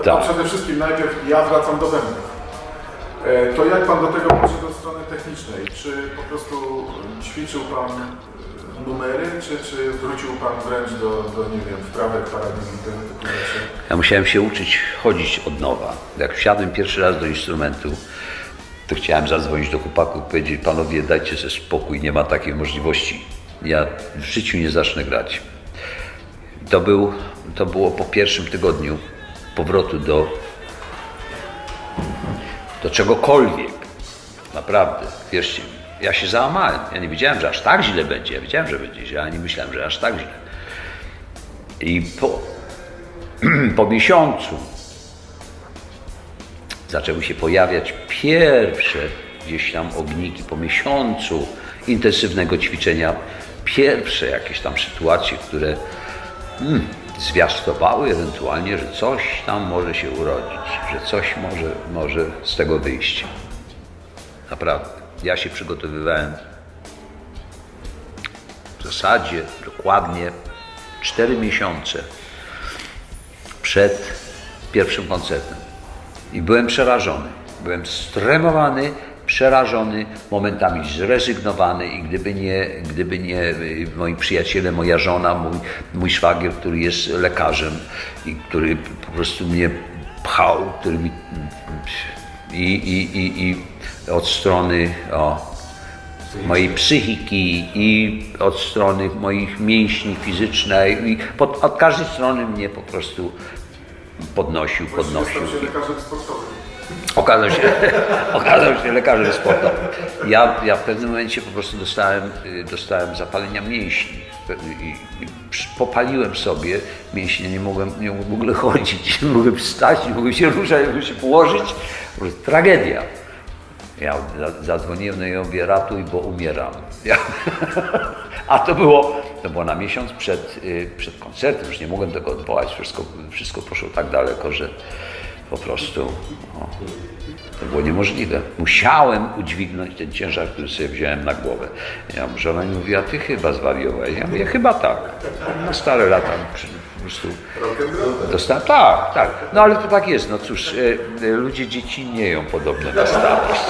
Tak. Przede wszystkim najpierw ja wracam do bębnów. To jak Pan do tego podszedł od strony technicznej? Czy po prostu ćwiczył Pan numery, czy wrócił Pan wręcz do nie wiem, wprawek, paradigm, tego typu rzeczy? Ja musiałem się uczyć chodzić od nowa. Jak wsiadłem pierwszy raz do instrumentu, to chciałem zadzwonić do chłopaków i powiedzieć: panowie, dajcie sobie spokój, nie ma takiej możliwości. Ja w życiu nie zacznę grać. To było po pierwszym tygodniu powrotu do czegokolwiek. Naprawdę, wierzcie mi. Ja się załamałem. Ja nie wiedziałem, że aż tak źle będzie. Ja wiedziałem, że będzie źle, ale nie myślałem, że aż tak źle. I po miesiącu zaczęły się pojawiać pierwsze gdzieś tam ogniki, po miesiącu intensywnego ćwiczenia, pierwsze jakieś tam sytuacje, które zwiastowały ewentualnie, że coś tam może się urodzić, że coś może z tego wyjść. Naprawdę. Ja się przygotowywałem w zasadzie dokładnie 4 miesiące przed pierwszym koncertem. I byłem przerażony. Byłem stremowany, przerażony, momentami zrezygnowany i gdyby nie moi przyjaciele, moja żona, mój szwagier, który jest lekarzem i który po prostu mnie pchał, który mi i od strony mojej psychiki i od strony moich mięśni fizycznej i od każdej strony mnie po prostu podnosił. Stał się lekarzem sportowym. Okazał się lekarzem sportowym. Ja w pewnym momencie po prostu dostałem zapalenia mięśni i popaliłem sobie mięśnie, nie mogłem w ogóle chodzić, nie mogłem wstać, nie mogłem się ruszać, nie mogłem się położyć. Po prostu tragedia. Ja zadzwoniłem, no i mówię: ratuj, bo umieram. A to było na miesiąc przed koncertem, już nie mogłem tego odwołać, wszystko poszło tak daleko, że po prostu to było niemożliwe. Musiałem udźwignąć ten ciężar, który sobie wziąłem na głowę. Żona mi mówiła: ty chyba zwariowałeś. Ja mówię: chyba tak. Na stare lata po prostu dostałem. Tak. No ale to tak jest. No cóż, ludzie dziecinnieją podobno na starość.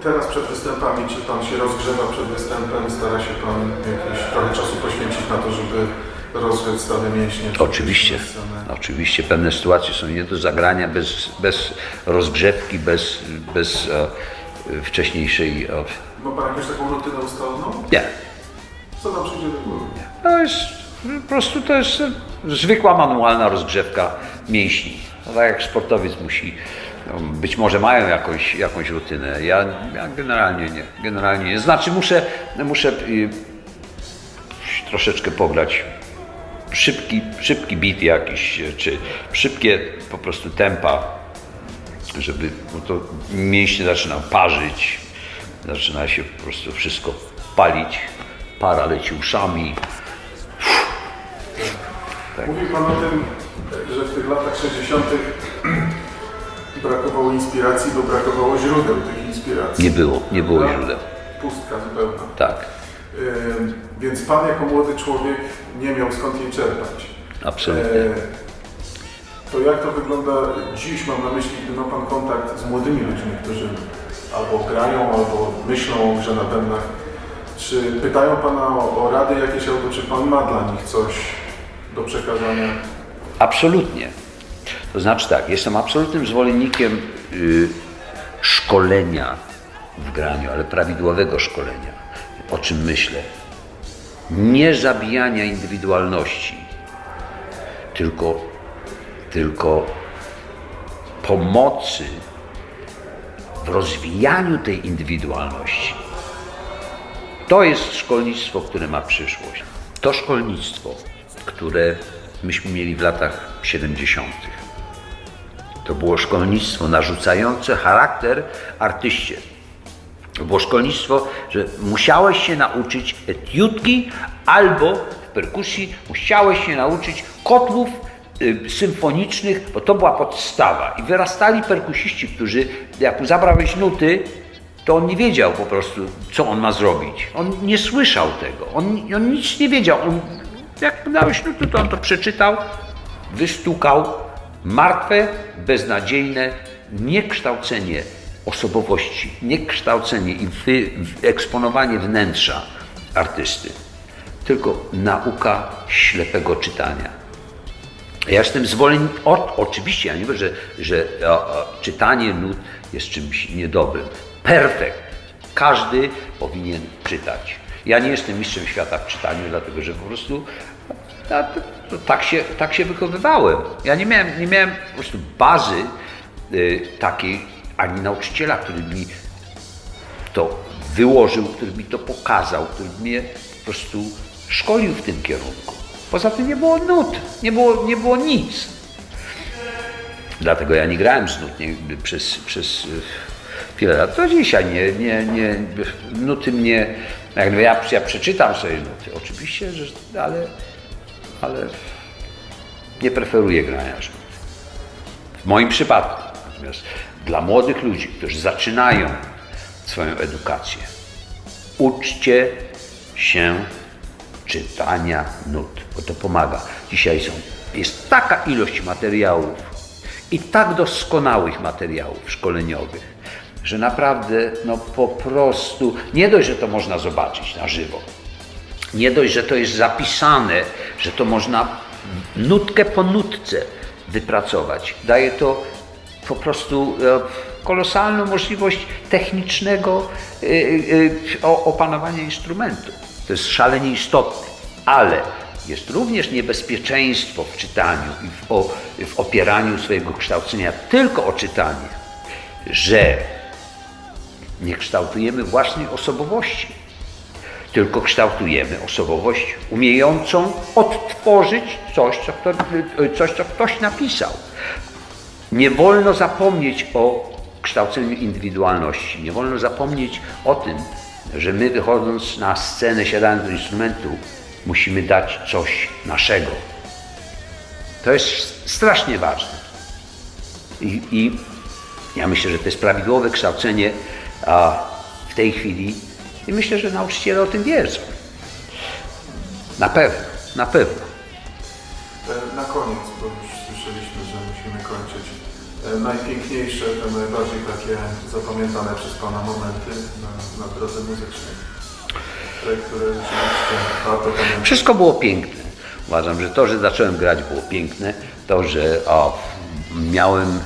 Teraz przed występami, czy Pan się rozgrzewa przed występem? Stara się Pan jakiś trochę czasu poświęcić na to, żeby rozgrzeć stałe mięśnie? Oczywiście pewne sytuacje są nie do zagrania bez rozgrzewki, bez wcześniejszej... Ma Pan jakąś taką rutynę ustaloną? Nie. Co tam przyjdzie do głowy? To jest zwykła manualna rozgrzewka mięśni. To tak jak sportowiec musi, no, być może mają jakąś rutynę. Ja generalnie nie. Znaczy muszę troszeczkę pograć szybki beat jakiś, czy szybkie po prostu tempa, żeby, bo to mięśnie zaczyna parzyć, zaczyna się po prostu wszystko palić, para leci uszami. Tak. Mówił Pan o tym, że w tych latach 60. brakowało inspiracji, bo brakowało źródeł tych inspiracji. Nie było źródeł. Pustka zupełna. Tak, Więc Pan jako młody człowiek nie miał skąd jej czerpać. absolutnie. To jak to wygląda dziś, mam na myśli, gdy ma Pan kontakt z młodymi ludźmi, którzy albo grają, albo myślą o grze na bębnach. Czy pytają Pana o rady jakieś, albo czy Pan ma dla nich coś do przekazania? Absolutnie. To znaczy tak, jestem absolutnym zwolennikiem szkolenia w graniu, ale prawidłowego szkolenia. O czym myślę? Nie zabijania indywidualności, tylko pomocy w rozwijaniu tej indywidualności. To jest szkolnictwo, które ma przyszłość. To szkolnictwo, które myśmy mieli w latach 70. To było szkolnictwo narzucające charakter artyście. To było szkolnictwo, że musiałeś się nauczyć etiudki albo w perkusji musiałeś się nauczyć kotłów symfonicznych, bo to była podstawa. I wyrastali perkusiści, którzy jak zabrałeś nuty, to on nie wiedział po prostu, co on ma zrobić. On nie słyszał tego. On nic nie wiedział. Jak dałeś nuty, to on to przeczytał, wystukał. Martwe, beznadziejne niekształcenie osobowości, niekształcenie i wyeksponowanie wnętrza artysty, tylko nauka ślepego czytania. Ja jestem zwolennikiem, oczywiście, ja nie mówię, że czytanie nut jest czymś niedobrym. Perfekt. Każdy powinien czytać. Ja nie jestem mistrzem świata w czytaniu, dlatego że po prostu tak się wychowywałem. Ja nie miałem po prostu bazy takiej, ani nauczyciela, który mi to wyłożył, który mi to pokazał, który mnie po prostu szkolił w tym kierunku. Poza tym nie było nut, nie było nic. Dlatego ja nie grałem z nut przez wiele lat. To dzisiaj nuty mnie, ja przeczytam sobie nuty, oczywiście, ale nie preferuję grania z nut. W moim przypadku. Natomiast dla młodych ludzi, którzy zaczynają swoją edukację, uczcie się czytania nut, bo to pomaga. Dzisiaj jest taka ilość materiałów i tak doskonałych materiałów szkoleniowych, że naprawdę po prostu nie dość, że to można zobaczyć na żywo, nie dość, że to jest zapisane, że to można nutkę po nutce wypracować. Daje to po prostu kolosalną możliwość technicznego opanowania instrumentu. To jest szalenie istotne, ale jest również niebezpieczeństwo w czytaniu i w opieraniu swojego kształcenia tylko o czytanie, że nie kształtujemy własnej osobowości, tylko kształtujemy osobowość umiejącą odtworzyć coś, co ktoś napisał. Nie wolno zapomnieć o kształceniu indywidualności. Nie wolno zapomnieć o tym, że my wychodząc na scenę, siadając do instrumentu, musimy dać coś naszego. To jest strasznie ważne. I ja myślę, że to jest prawidłowe kształcenie w tej chwili i myślę, że nauczyciele o tym wiedzą. Na pewno. Na koniec, bo już słyszeliśmy, że musimy kończyć. Najpiękniejsze, te najbardziej takie zapamiętane przez Pana momenty na drodze muzycznej, które rzeczywiście warto pamiętać. Wszystko było piękne. Uważam, że to, że zacząłem grać, było piękne. To, że miałem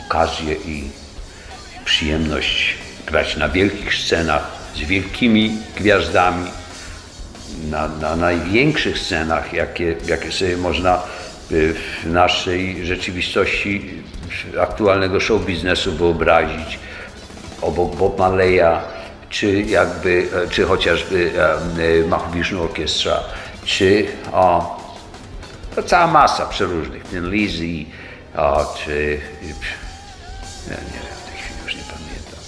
okazję i przyjemność grać na wielkich scenach z wielkimi gwiazdami, na największych scenach, jakie sobie można w naszej rzeczywistości aktualnego show biznesu wyobrazić obok Bob Marleya, czy chociażby Mahavishnu Orkiestra, czy to cała masa przeróżnych, ten Lizzy, czy ja nie wiem, w tej chwili już nie pamiętam.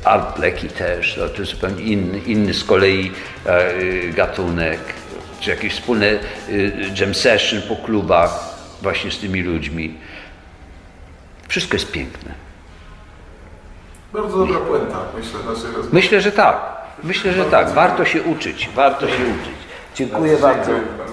Art Blakey też, to jest zupełnie inny z kolei gatunek, czy jakieś wspólne jam session po klubach właśnie z tymi ludźmi. Wszystko jest piękne. Bardzo dobra puenta, myślę, naszej rozmowy. Myślę, że tak. Warto się uczyć. Dziękuję bardzo. Dziękuję.